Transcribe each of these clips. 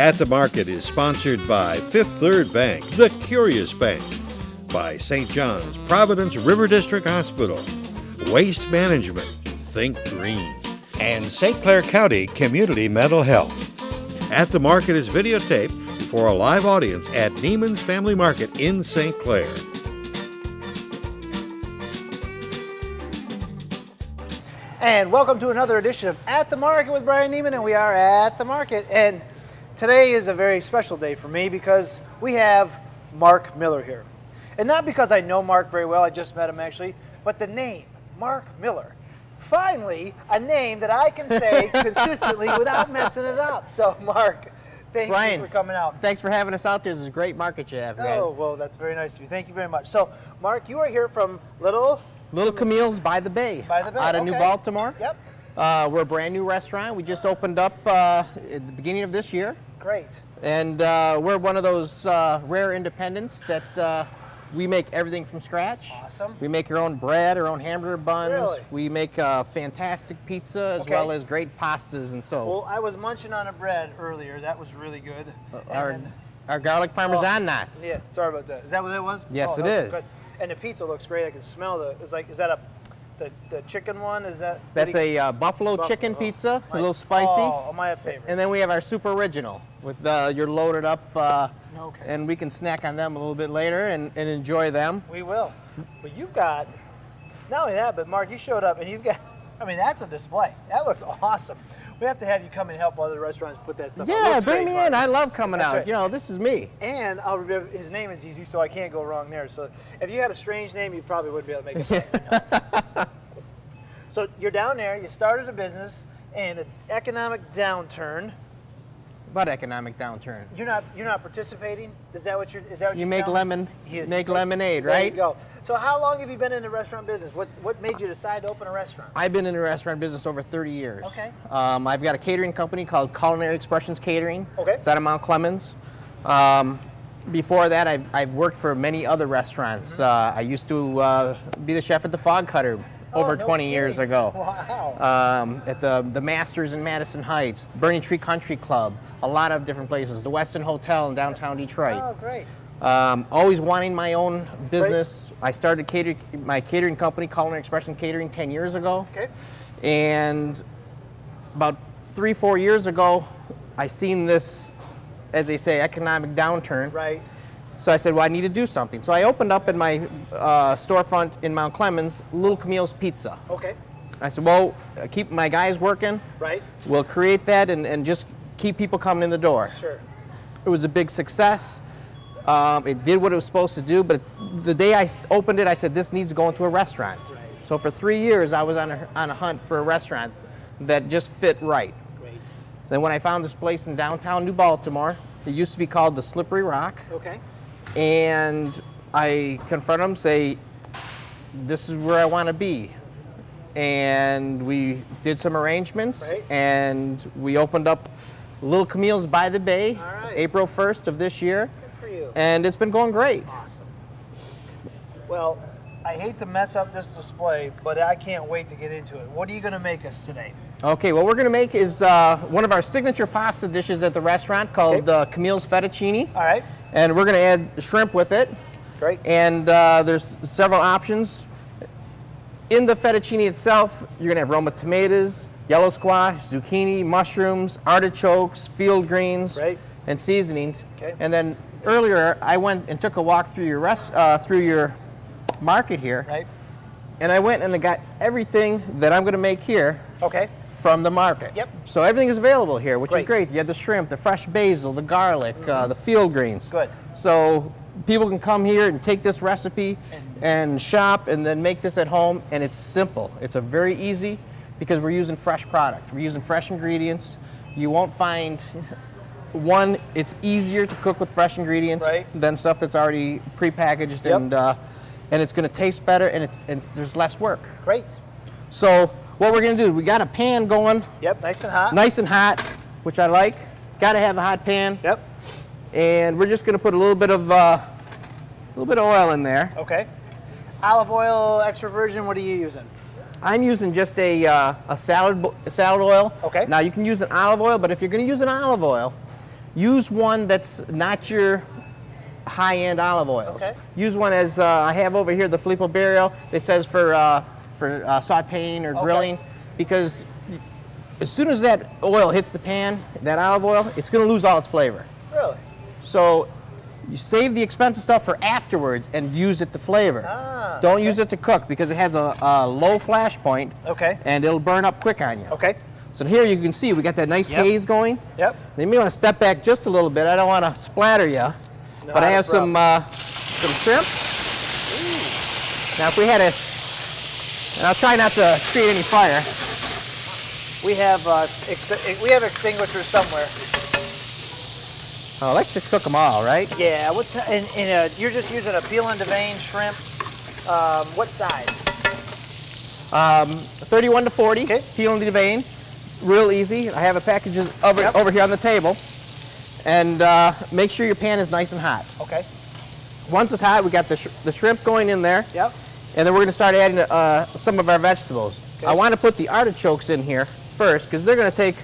At the Market is sponsored by Fifth Third Bank, The Curious Bank, by St. John's Providence River District Hospital, Waste Management, Think Green, and St. Clair County Community Mental Health. At the Market is videotaped for a live audience at Neiman's Family Market in St. Clair. And welcome to another edition of At the Market with Brian Neiman, and we are at the market. And today is a very special day for me because we have Mark Miller here. And not because I know Mark very well, I just met him actually, but the name, Mark Miller. Finally, a name that I can say consistently without messing it up. So Mark, thank you for coming out. Thanks for having us out there. This is a great market you have, man. Oh, well, that's very nice of you. Thank you very much. So Mark, you are here from Little Camille's by the Bay. By the Bay, out of New Baltimore. Yep. We're a brand new restaurant. We just opened up at the beginning of this year. Great. And we're one of those rare independents that we make everything from scratch. Awesome. We make our own bread, our own hamburger buns. Really? We make fantastic pizza as well as great pastas and so. Well, I was munching on a bread earlier. That was really good. Our garlic parmesan knots. Yeah, sorry about that. Is that what it was? Yes, it is. Good. And the pizza looks great. I can smell is that the chicken one? Is that? That's a buffalo chicken pizza, a little spicy. Oh, my favorite. And then we have our super original with your loaded up, and we can snack on them a little bit later and enjoy them. We will. But you've got, not only that, but Mark, you showed up and you've got, I mean, that's a display. That looks awesome. We have to have you come and help other restaurants put that stuff. Yeah, bring me in. I love coming out. Right. You know, this is me. And I'll remember his name is easy, so I can't go wrong there. So if you had a strange name, you probably wouldn't be able to make it. So you're down there. You started a business in an economic downturn. What economic downturn? You're not participating. Is that what you're? You make lemonade, right? There you go. So how long have you been in the restaurant business? What made you decide to open a restaurant? I've been in the restaurant business over 30 years. Okay. I've got a catering company called Culinary Expressions Catering. Okay. It's out of Mount Clemens. Before that, I've worked for many other restaurants. I used to be the chef at the Fog Cutter over 20 years ago. Wow. At the Masters in Madison Heights, Burning Tree Country Club, a lot of different places. The Westin Hotel in downtown Detroit. Oh, great. Always wanting my own business. Great. I started my catering company, Culinary Expression Catering, 10 years ago. Okay. And about 3-4 years ago, I seen this, as they say, economic downturn. Right. So I said, well, I need to do something. So I opened up in my storefront in Mount Clemens, Little Camille's Pizza. Okay. I said, well, keep my guys working. Right. We'll create that and just keep people coming in the door. Sure. It was a big success. It did what it was supposed to do, but the day I opened it, I said, this needs to go into a restaurant. Right. So for 3 years, I was on a hunt for a restaurant that just fit right. Great. Then when I found this place in downtown New Baltimore, it used to be called the Slippery Rock. Okay. And I confronted them, say, this is where I want to be. And we did some arrangements, right. And we opened up Little Camille's by the Bay, right. April 1st of this year. Good for you. And it's been going great. Awesome. Well, I hate to mess up this display, but I can't wait to get into it. What are you going to make us today? Okay, what we're going to make is one of our signature pasta dishes at the restaurant called Camille's Fettuccine. All right. And we're going to add shrimp with it. Great. And there's several options. In the fettuccine itself, you're going to have Roma tomatoes, yellow squash, zucchini, mushrooms, artichokes, field greens, right. And seasonings. Okay. And then earlier, I went and took a walk through your market here. Right. And I went and I got everything that I'm going to make here. Okay. From the market. Yep. So everything is available here, which Great. is great. You have the shrimp, the fresh basil, the garlic, the field greens. Good. So people can come here and take this recipe and shop and then make this at home, and it's simple. It's a very easy because we're using fresh product. We're using fresh ingredients. You won't find it's easier to cook with fresh ingredients than stuff that's already prepackaged, and it's going to taste better, and there's less work. Great. So what we're going to do, we got a pan going. Yep, nice and hot. Nice and hot, which I like. Got to have a hot pan. Yep. And we're just going to put a little bit of oil in there. Okay. Olive oil, extra virgin, what are you using? I'm using just a salad oil. Okay. Now you can use an olive oil, but if you're going to use an olive oil, use one that's not your high-end olive oils. Okay. Use one as I have over here, the Filippo Barrio. It says for sautéing or grilling, because as soon as that oil hits the pan, that olive oil, it's going to lose all its flavor. Really? So you save the expensive stuff for afterwards and use it to flavor. Don't use it to cook because it has a low flash point. Okay. And it'll burn up quick on you. Okay. So here you can see we got that nice haze going. Yep. You may want to step back just a little bit. I don't want to splatter you. But I have some shrimp. Ooh. Now if we had and I'll try not to create any fire. We have extinguishers somewhere. Oh, let's just cook them all, right? Yeah. You're just using a peel and devein shrimp. What size? 31 to 40. Okay. Peel and devein. Real easy. I have a package over here on the table. And make sure your pan is nice and hot. Okay. Once it's hot, we got the shrimp going in there. Yep. And then we're going to start adding some of our vegetables. Okay. I want to put the artichokes in here first because they're going to take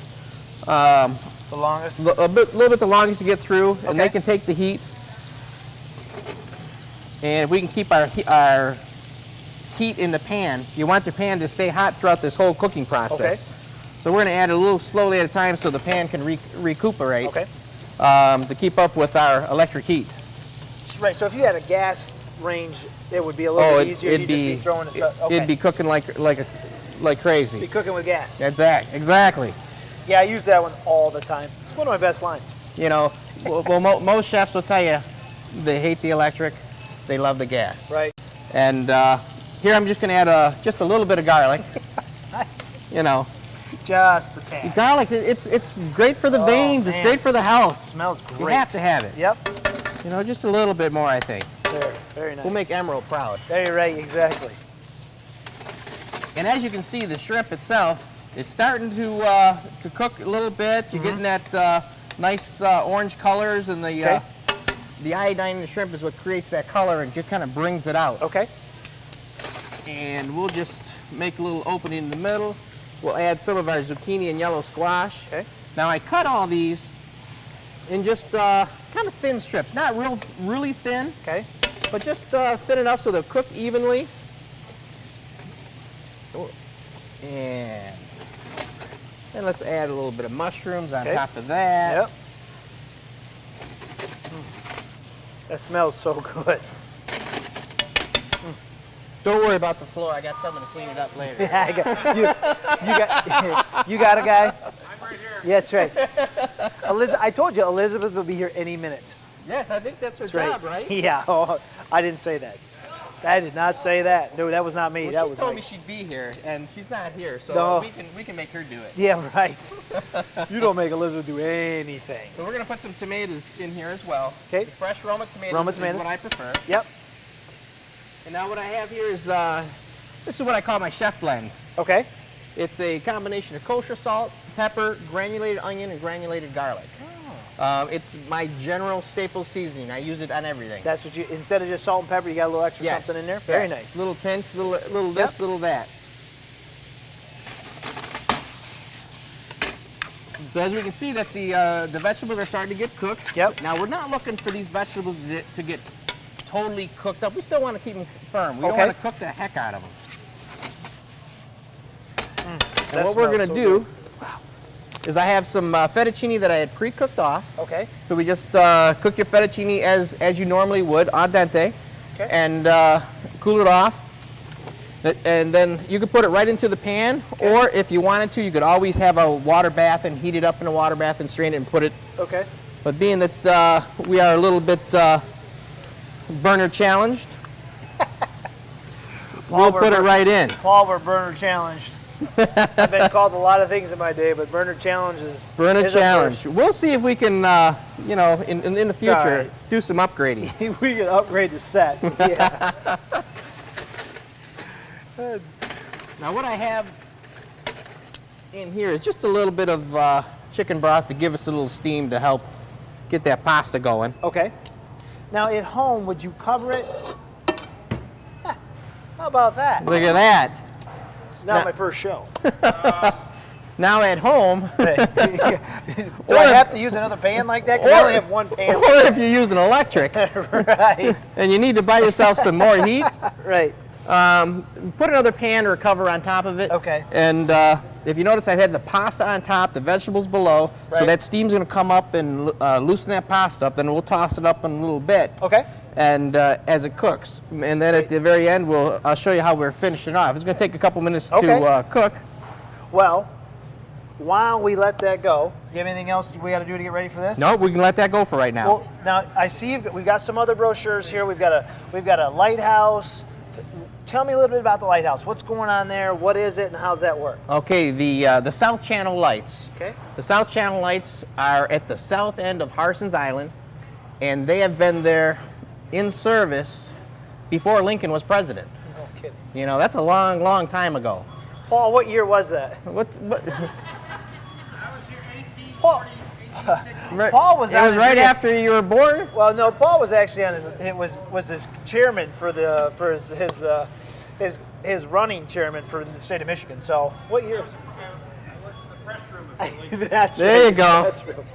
the longest. little bit the longest to get through, and they can take the heat. And if we can keep our heat in the pan, you want the pan to stay hot throughout this whole cooking process. Okay. So we're going to add a little slowly at a time so the pan can recuperate. Okay. To keep up with our electric heat. Right. So if you had a gas range, it would be a little bit easier. You'd just be throwing the stuff. Okay. It'd be cooking like crazy. Be cooking with gas. Exactly. Yeah, I use that one all the time. It's one of my best lines. You know, most chefs will tell you they hate the electric, they love the gas. Right. And here I'm just going to add just a little bit of garlic. Nice. You know. Just a tad. Garlic, it's great for the veins. Man. It's great for the health. It smells great. You have to have it. Yep. You know, just a little bit more, I think. Very nice. We'll make Emerald proud. Very right, exactly. And as you can see, the shrimp itself, it's starting to cook a little bit. You're getting that nice orange colors, and the iodine in the shrimp is what creates that color and kind of brings it out. Okay. And we'll just make a little opening in the middle. We'll add some of our zucchini and yellow squash. Okay. Now I cut all these in just kind of thin strips, not really thin. Okay. But just thin enough so they'll cook evenly. And let's add a little bit of mushrooms on top of that. Yep. That smells so good. Don't worry about the floor. I got someone to clean it up later. Yeah, you got a guy? I'm right here. Yeah, that's right. I told you Elizabeth will be here any minute. Yes, I think that's her That's job, right? Yeah. Oh, I didn't say that. I did not say that. No, that was not me. Well, that she was told me. me she'd be here, and she's not here, so No. we can make her do it. Yeah, right. You don't make Elizabeth do anything. So we're going to put some tomatoes in here as well. Okay. The fresh Roma tomatoes Roma is tomatoes. what I prefer. Yep. And now what I have here is, this is what I call my chef blend. Okay. It's a combination of kosher salt, pepper, granulated onion, and granulated garlic. It's my general staple seasoning. I use it on everything. That's what you, instead of just salt and pepper, you got a little extra something in there? Very nice. Little pinch, little this, little that. So as we can see that the vegetables are starting to get cooked. Yep. Now we're not looking for these vegetables to get totally cooked up. We still want to keep them firm. We don't want to cook the heck out of them. And what we're going to do is I have some fettuccine that I had pre-cooked off. Okay. So we just cook your fettuccine as you normally would, al dente, and cool it off. And then you could put it right into the pan, or if you wanted to, you could always have a water bath and heat it up in a water bath and strain it and put it. Okay. But being that we are a little bit burner challenged, we'll put it right in. Paul, we're burner challenged. I've been called a lot of things in my day, but burner challenge is Burner is a challenge. first. We'll see if we can, you know, in the future, Sorry. do some upgrading. We can upgrade the set. Yeah. Now what I have in here is just a little bit of chicken broth to give us a little steam to help get that pasta going. Okay. Now at home, would you cover it? How about that? Look at that. It's not my first show. Now at home, Do I have to use another pan like that? Because I only have one pan. or if you use an electric, Right. and you need to buy yourself some more heat, Right. put another pan or cover on top of it. Okay. And if you notice, I've had the pasta on top, the vegetables below, so Right. that steam's going to come up and loosen that pasta up. Then we'll toss it up in a little bit. Okay. And as it cooks, and then at the very end, I'll show you how we're finishing off. It's going to take a couple minutes to cook. Well, while we let that go, do you have anything else we got to do to get ready for this? No, we can let that go for right now. Well, now I see we've got some other brochures here. We've got a lighthouse. Tell me a little bit about the lighthouse. What's going on there? What is it, and how does that work? Okay, the South Channel lights. Okay. The South Channel lights are at the south end of Harson's Island, and they have been there in service before Lincoln was president. No kidding. You know, that's a long, long time ago. Paul, what year was that? What? Paul, Right, Paul was it on was his right re- after you were born. Well, no, Paul was actually on was his chairman for his running chairman for the state of Michigan. So what year? That's There right, you go. press room.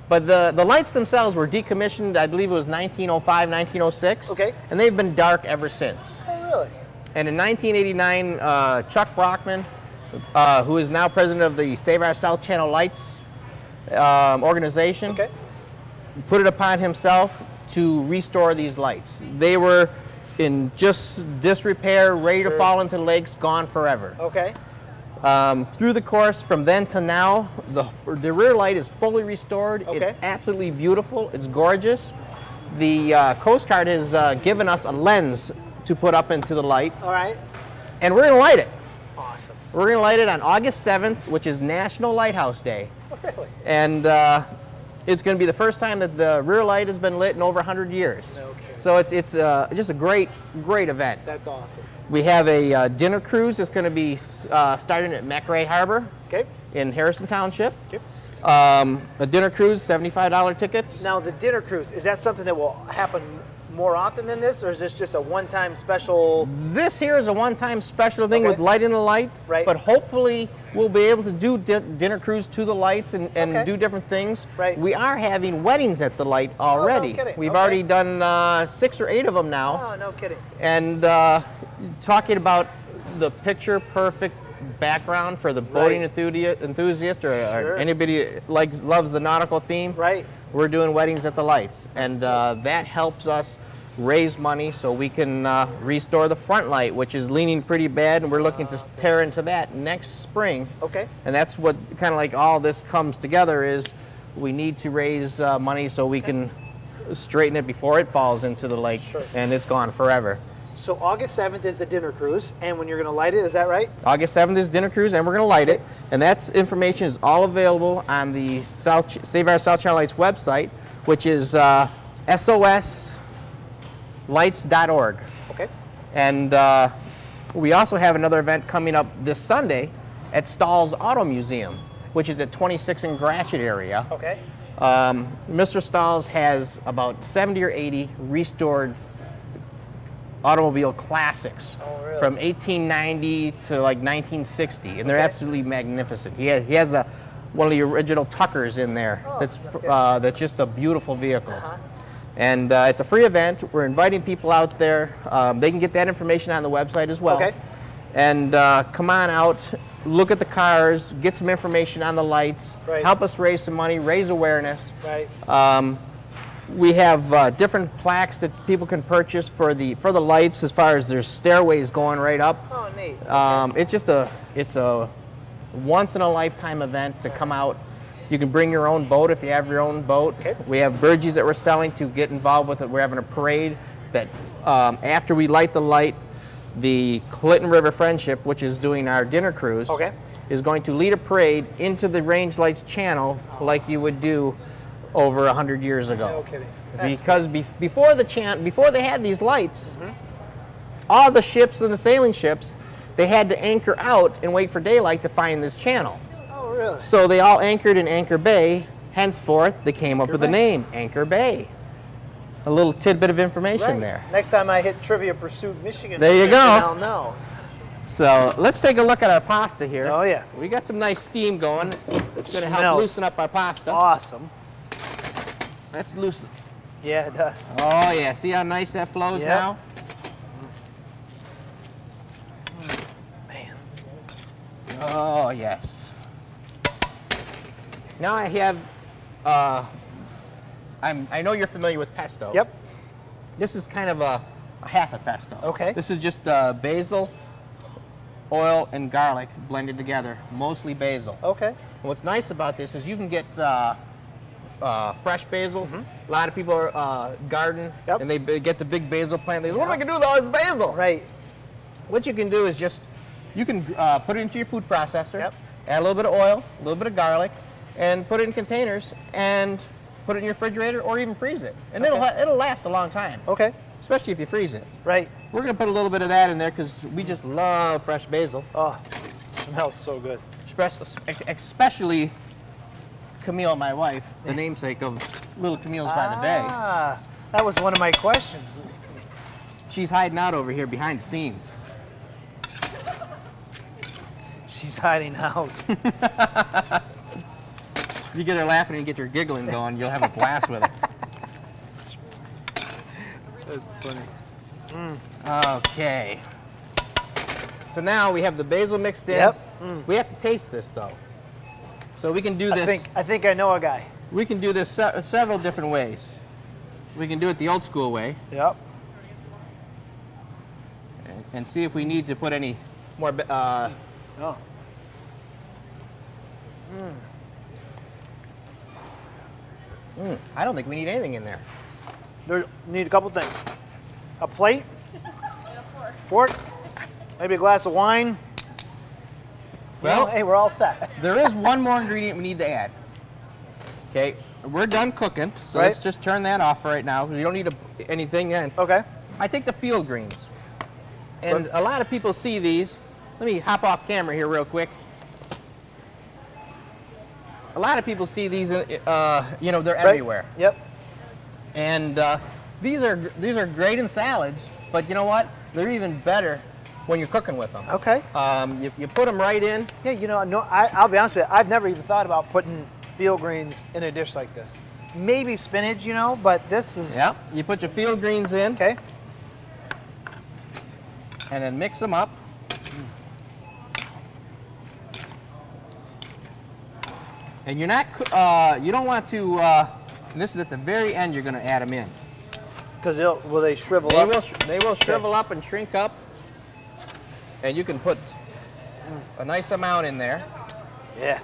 But the lights themselves were decommissioned, I believe it was 1905, 1906. Okay. And they've been dark ever since. Oh, really? And in 1989, Chuck Brockman, who is now president of the Save Our South Channel Lights organization, Okay. put it upon himself to restore these lights. They were in just disrepair, ready to Sure. fall into the lakes, gone forever. Okay. Through the course, from then to now, the rear light is fully restored. Okay. It's absolutely beautiful. It's gorgeous. The Coast Guard has given us a lens to put up into the light, All right. and we're going to light it. Awesome. We're going to light it on August 7th, which is National Lighthouse Day. Really? And it's going to be the first time that the rear light has been lit in over 100 years. No kidding. So it's just a great event. That's awesome. We have a dinner cruise that's going to be starting at McRae Harbor Okay. in Harrison Township. Okay. A dinner cruise, $75 tickets. Now the dinner cruise, is that something that will happen more often than this, or is this just a one-time special? This here is a one-time special thing Okay. with lighting the light, Right. but hopefully we'll be able to do dinner cruise to the lights and Okay. do different things. Right. We are having weddings at the light already. kidding. We've Okay. already done 6 or 8 of them now. Oh, no kidding. And talking about the picture-perfect background for the boating enthusiast or Sure. anybody that loves the nautical theme. Right. We're doing weddings at the lights, and that helps us raise money so we can restore the front light, which is leaning pretty bad, and we're looking to tear into that next spring. Okay. And that's what kind of like all this comes together is we need to raise money so we can straighten it before it falls into the lake, Sure. and it's gone forever. So August 7th is the dinner cruise, and when you're going to light it, is that right? August 7th is dinner cruise, and we're going to light it. And that's information is all available on the Save Our South Channel Lights website, which is soslights.org. Okay. And we also have another event coming up this Sunday at Stahl's Auto Museum, which is at 26 in Gratiot area. Okay. Mr. Stahl's has about 70 or 80 restored automobile classics Oh, really? from 1890 to like 1960, and they're Okay. absolutely magnificent. He has one of the original Tuckers in there. Oh, That's just a beautiful vehicle. Uh-huh. And it's a free event. We're inviting people out there. They can get that information on the website as well. Okay. And come on out, look at the cars, get some information on the lights, Right. help us raise some money, raise awareness. Right. We have different plaques that people can purchase for the lights, as far as there's stairways going right up. Oh, neat. It's a once in a lifetime event to come out. You can bring your own boat if you have your own boat. Okay. We have burgees that we're selling to get involved with it. We're having a parade that after we light the light, the Clinton River Friendship, which is doing our dinner cruise, Okay. is going to lead a parade into the Range Lights channel like you would do over 100 years ago. No kidding. That's Because before they had these lights, all the ships and the sailing ships, they had to anchor out and wait for daylight to find this channel. Oh, really? So they all anchored in Anchor Bay. Henceforth, they came up with the Bay. name Anchor Bay. A little tidbit of information Right. there. Next time I hit Trivia Pursuit Michigan, There you go. I'll know. So let's take a look at our pasta here. Oh, yeah. We got some nice steam going. It's going to help smells loosen up our pasta. Awesome. Let's loosen. Yeah, it does. Oh yeah, see how nice that flows Yep. now? Man. Oh yes. Now I have, I know you're familiar with pesto. Yep. This is kind of a half a pesto. Okay. This is just basil, oil, and garlic blended together, mostly basil. Okay. And what's nice about this is you can get fresh basil. A lot of people are garden, Yep. and they get the big basil plant. They say, what am I going to do with all this basil? Right. What you can do is just, you can put it into your food processor, Yep. add a little bit of oil, a little bit of garlic, and put it in containers and put it in your refrigerator or even freeze it. And Okay. it'll last a long time, Okay. especially if you freeze it. Right. We're going to put a little bit of that in there because we just love fresh basil, Oh, it smells so good. especially Camille, my wife, the namesake of Little Camille's by the Bay. Ah, that was one of my questions. She's hiding out over here behind the scenes. She's hiding out. You get her laughing and get her giggling going, you'll have a blast with it. That's funny. Okay. So now we have the basil mixed in. Yep. We have to taste this though. So we can do this. I think I know a guy. We can do this several different ways. We can do it the old school way Yep. and see if we need to put any more. Oh. I don't think we need anything in there. There, need a couple things. A plate. Fork. Maybe a glass of wine. Well- Well, hey, we're all set. There is one more ingredient we need to add. Okay, we're done cooking, so Right. let's just turn that off right now. We don't need anything in. Okay. I take the field greens, and a lot of people see these. Let me hop off camera here real quick. A lot of people see these, they're Right? everywhere. Yep. And these are great in salads, but you know what? They're even better when you're cooking with them. Okay. You put them right in. Yeah, no, I'll be honest with you. I've never even thought about putting field greens in a dish like this. Maybe spinach, but this is... Yep. You put your field greens in, Okay. and then mix them up. And you're not, you don't want to, and this is at the very end you're going to add them in. Because will they shrivel They up? will shrivel up and shrink up, and you can put a nice amount in there, Yeah.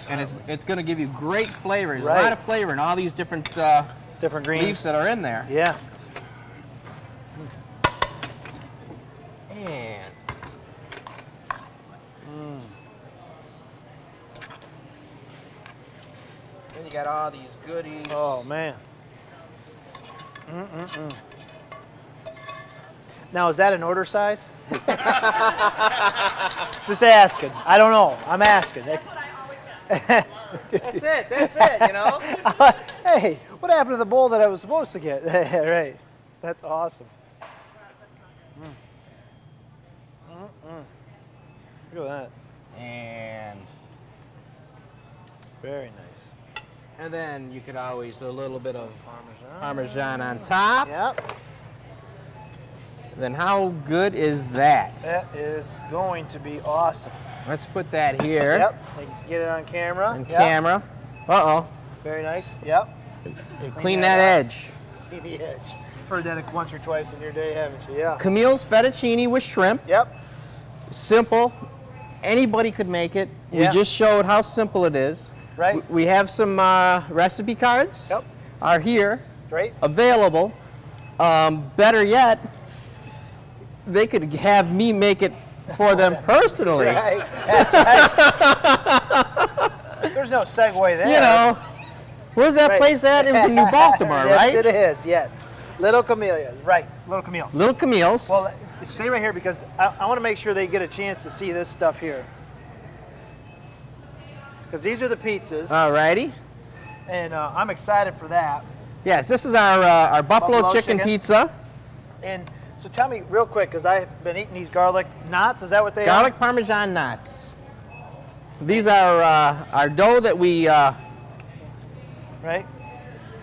and it's going to give you great flavor. There's Right. a lot of flavor in all these different Different greens. leaves that are in there. Yeah. And then you got all these goodies. Oh, man. Now, is that an order size? Just asking. I don't know. I'm asking. That's it, Hey, what happened to the bowl that I was supposed to get? Right. That's awesome. Look at that. And Very nice. then you could always a little bit of Parmesan on top. Yep. Then how good is that? That is going to be awesome. Let's put that here Yep. You can get it on camera. on Yep. camera. Uh-oh. Very nice. Yep. Clean that that up. edge. See the edge. Heard that once or twice in your day, haven't you? Yeah. Camille's fettuccine with shrimp. Yep. Simple. Anybody could make it. Yeah. We just showed how simple it is. Right. We have some recipe cards. Yep. Are here, Right. available. Better yet, they could have me make it for them personally. Right. That's right. There's no segue there. Where's that Right. place at? It was in New Baltimore, Yes, right? it is. Yes. Little Camille. Right. Little Camille's. Little Camille's. Well, stay right here because I want to make sure they get a chance to see this stuff here. Because these are the pizzas, Alrighty. and I'm excited for that. Yes, this is our buffalo Buffalo chicken chicken. pizza. And So tell me real quick, because I've been eating these garlic knots. Is that what they Garlic Parmesan knots. These are our dough that we right?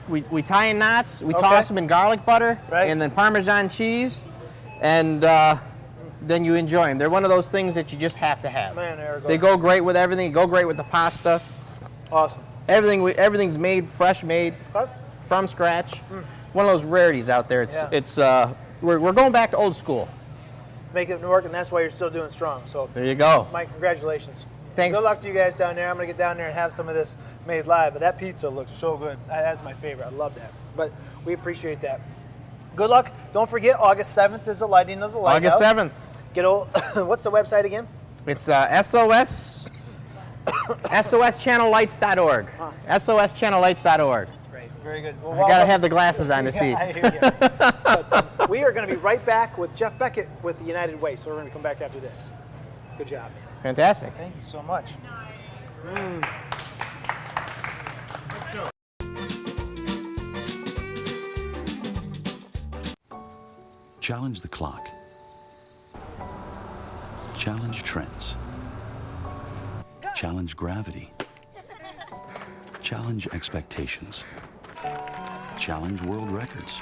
we tie in knots. We Okay. toss them in garlic butter Right. and then Parmesan cheese, and then you enjoy them. They're one of those things that you just have to have. Man, there we go. They go great with everything. Go great with the pasta. Awesome. Everything's made fresh, made Okay. from scratch. One of those rarities out there. Yeah. We're going back to old school. Let's make it work, and that's why you're still doing strong. So, There you go. Mike, congratulations. Thanks. Good luck to you guys down there. I'm going to get down there and have some of this made live. But that pizza looks so good. That's my favorite. I love that. But we appreciate that. Good luck. Don't forget, August 7th is the lighting of the lighthouse. August 7th. What's the website again? It's SOSchannellights.org. SOSchannellights.org. Great. Very good. Well, I gotta have the glasses on to see. Yeah, I hear you. But, we are going to be right back with Jeff Beckett with the United Way. So we're going to come back after this. Good job. Fantastic. Thank you so much. Challenge the clock. Challenge trends. Challenge gravity. Challenge expectations. Challenge world records.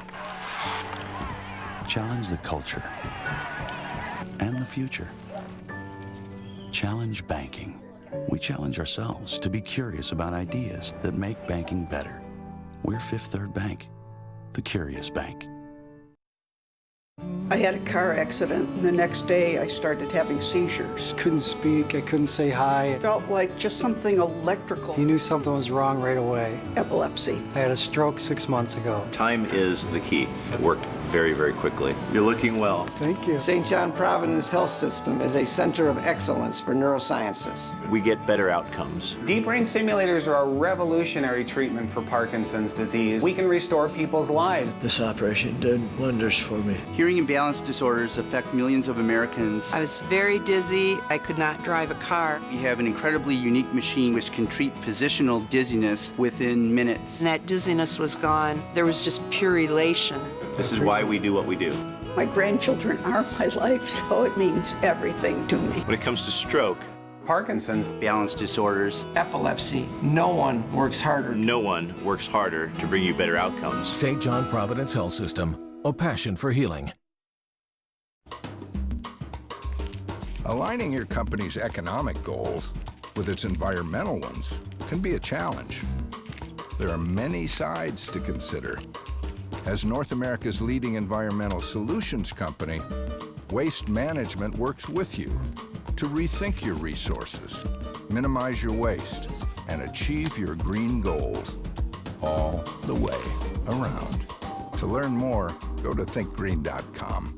Challenge the culture and the future. Challenge banking. We challenge ourselves to be curious about ideas that make banking better. We're Fifth Third Bank, the curious bank. I had a car accident, and the next day I started having seizures. Couldn't speak, I couldn't say hi. Felt like just something electrical. He knew something was wrong right away. Epilepsy. I had a stroke 6 months ago. Time is the key. It worked very, very quickly. You're looking well. Thank you. St. John Providence Health System is a center of excellence for neurosciences. We get better outcomes. Deep brain stimulators are a revolutionary treatment for Parkinson's disease. We can restore people's lives. This operation did wonders for me. Hearing imbalance disorders affect millions of Americans. I was very dizzy. I could not drive a car. We have an incredibly unique machine which can treat positional dizziness within minutes. And that dizziness was gone. There was just pure elation. This is why we do what we do. My grandchildren are my life, so it means everything to me. When it comes to stroke, Parkinson's, Balance disorders, Epilepsy. No one works harder. no one works harder to bring you better outcomes. St. John Providence Health System, a passion for healing. Aligning your company's economic goals with its environmental ones can be a challenge. There are many sides to consider. As North America's leading environmental solutions company, Waste Management works with you to rethink your resources, minimize your waste, and achieve your green goals, all the way around. To learn more, go to thinkgreen.com.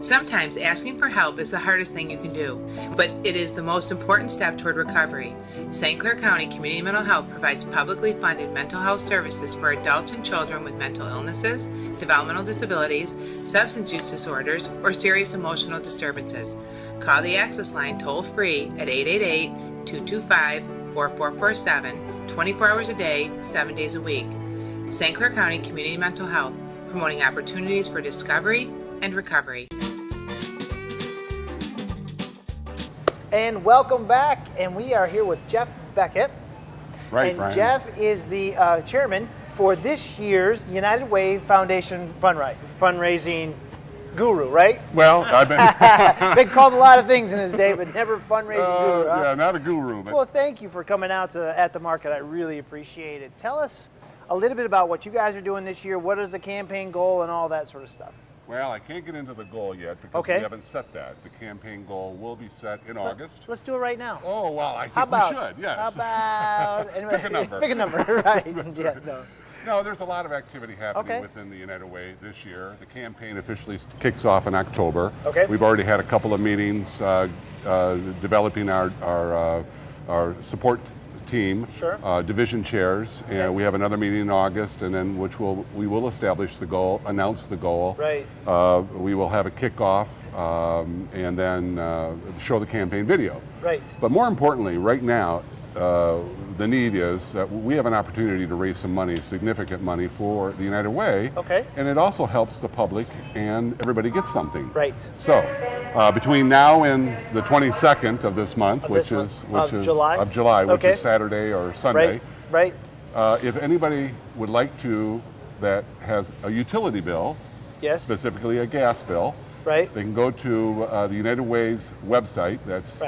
Sometimes asking for help is the hardest thing you can do, but it is the most important step toward recovery. St. Clair County Community Mental Health provides publicly funded mental health services for adults and children with mental illnesses, developmental disabilities, substance use disorders, or serious emotional disturbances. Call the Access Line toll-free at 888-225-4447, 24 hours a day, 7 days a week. St. Clair County Community Mental Health, promoting opportunities for discovery and recovery. And welcome back, and we are here with Jeff Beckett. Right, and Brian. Jeff is the chairman for this year's United Way Foundation fundraising guru, right? Well, I've been been called a lot of things in his day, but never fundraising guru. Huh? Yeah, not a guru. But Well, thank you for coming out to At the Market. I really appreciate it. Tell us a little bit about what you guys are doing this year. What is the campaign goal and all that sort of stuff? Well, I can't get into the goal yet because we haven't set that. The campaign goal will be set in August. Let's do it right now. Oh, well, I think How about, we should, yes. How about, anyway, Pick a number. Pick a number, right. That's Yeah, right. no. No, there's a lot of activity happening within the United Way this year. The campaign officially kicks off in October. Okay. We've already had a couple of meetings developing our support team, division chairs, and we have another meeting in August, and then we will establish the goal, announce the goal. Right. We will have a kickoff, and then show the campaign video. Right. But more importantly, right now, the need is that we have an opportunity to raise some money, significant money for the United Way. Okay. And it also helps the public and everybody gets something. Right. So between now and the 22nd of this month, which is July, which is Saturday or Sunday. Right. If anybody would like to, that has a utility bill, yes, specifically a gas bill, right, they can go to the United Way's website. That's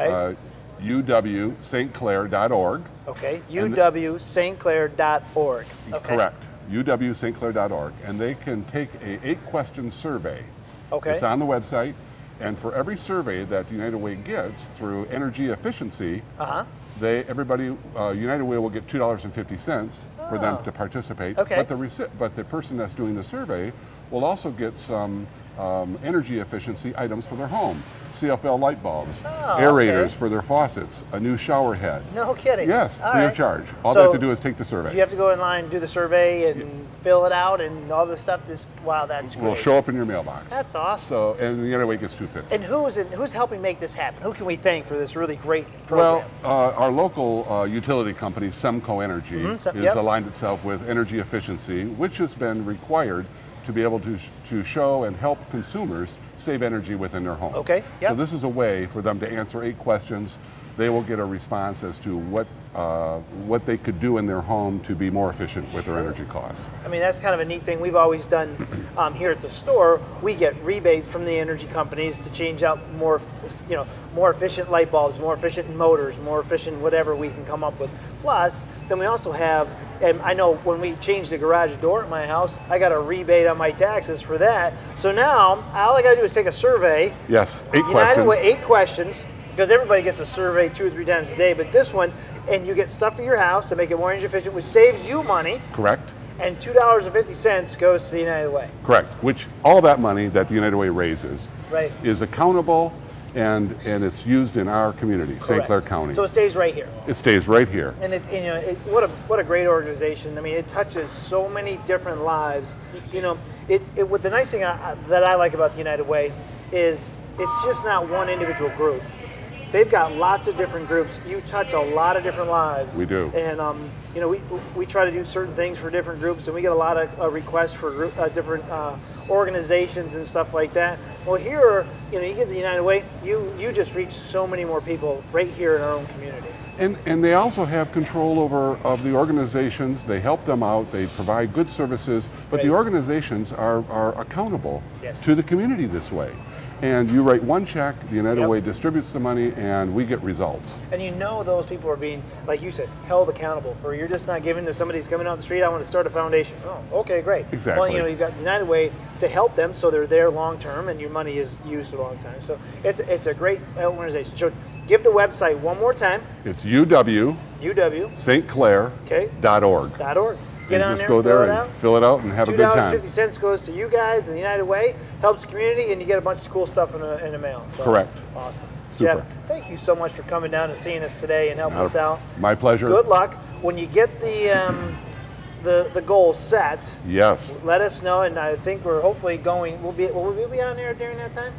uwstclair.org. Okay, uwstclair.org. Okay. Correct, uwstclair.org. And they can take a 8-question survey. Okay. It's on the website. And for every survey that United Way gets through energy efficiency, United Way will get $2.50 for them to participate. Okay. But the person that's doing the survey will also get some energy efficiency items for their home. CFL light bulbs, aerators for their faucets, a new shower head. No kidding. Yes, All free right. of charge. All they have to do is take the survey. You have to go in line, do the survey, and fill it out, and all this stuff. Wow, that's great. Will show up in your mailbox. That's awesome. So, and the United Way gets $2.50. And who's helping make this happen? Who can we thank for this really great program? Well, our local utility company, Semco Energy, yep, aligned itself with energy efficiency, which has been required to be able to show and help consumers save energy within their homes. Okay. Yep. So this is a way for them to answer 8 questions. They will get a response as to what they could do in their home to be more efficient with their energy costs. I mean, that's kind of a neat thing we've always done here at the store. We get rebates from the energy companies to change out more efficient light bulbs, more efficient motors, more efficient whatever we can come up with. Plus, then we also have, and I know when we changed the garage door at my house, I got a rebate on my taxes for that. So now, all I got to do is take a survey. Yes, 8 United questions. Way, 8 questions, because everybody gets a survey 2 or 3 times a day, but this one, and you get stuff for your house to make it more energy efficient, which saves you money. Correct. And $2.50 goes to the United Way. Correct. Which all that money that the United Way raises is accountable and it's used in our community, St. Clair County. So it stays right here. It stays right here. And what a great organization. I mean, it touches so many different lives. What the nice thing that I like about the United Way is it's just not one individual group. They've got lots of different groups. You touch a lot of different lives. We do. And we try to do certain things for different groups, and we get a lot of requests for different organizations and stuff like that. Well, here, you get the United Way. You just reach so many more people right here in our own community. And they also have control of the organizations. They help them out. They provide good services. But the organizations are accountable to the community this way. And you write one check, the United Way distributes the money, and we get results. And those people are being, like you said, held accountable for. You're just not giving to somebody who's coming out the street, I want to start a foundation. Oh, okay, great. Exactly. Well, you've got United Way to help them so they're there long term and your money is used a long time. So it's a great organization. So give the website one more time. It's uwstclair.org. .org. Get on just there, go there and fill it out and have a good time. $2.50 goes to you guys and the United Way, helps the community, and you get a bunch of cool stuff in the mail. So, correct. Awesome. Super. Jeff, thank you so much for coming down and seeing us today and helping us out. My pleasure. Good luck. When you get the goal set, yes, let us know, and I think we're hopefully going. Will we be on there during that time?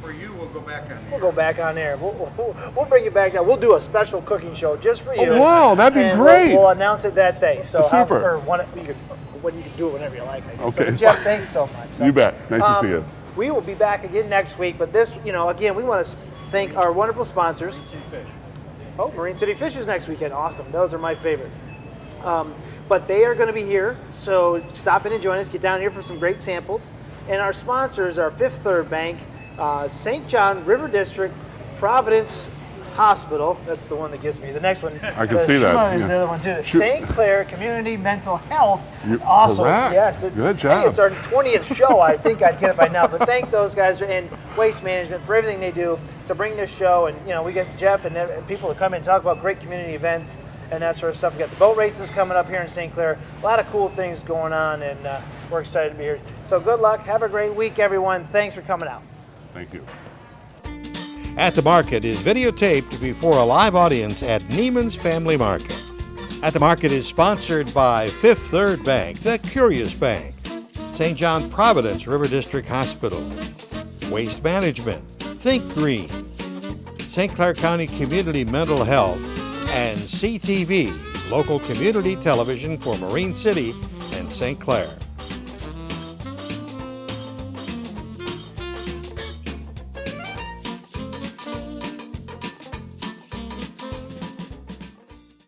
For you, we'll go back on there. We'll go back on there. We'll bring you back down. We'll do a special cooking show just for you. Oh, wow, that'd be great. We'll announce it that day. So super. You can do it whenever you like. I guess. Okay. So, Jeff, thanks so much. You bet. Nice to see you. We will be back again next week. But this, again, we want to thank our wonderful sponsors. Marine City Fish. Oh, Marine City Fish is next weekend. Awesome. Those are my favorite. But they are going to be here. So stop in and join us. Get down here for some great samples. And our sponsors are Fifth Third Bank, St. John River District, Providence Hospital. That's the one that gets me. The next one. I can see that. Is the other one too. St. Clair Community Mental Health. Also, correct. yes. Good job. Hey, it's our 20th show. I think I'd get it by now. But thank those guys and Waste Management for everything they do to bring this show. And we get Jeff and people to come in and talk about great community events and that sort of stuff. We got the boat races coming up here in St. Clair. A lot of cool things going on, and we're excited to be here. So good luck. Have a great week, everyone. Thanks for coming out. Thank you. At the Market is videotaped before a live audience at Neiman's Family Market. At the Market is sponsored by Fifth Third Bank, the Curious Bank, St. John Providence River District Hospital, Waste Management, Think Green, St. Clair County Community Mental Health, and CTV, local community television for Marine City and St. Clair.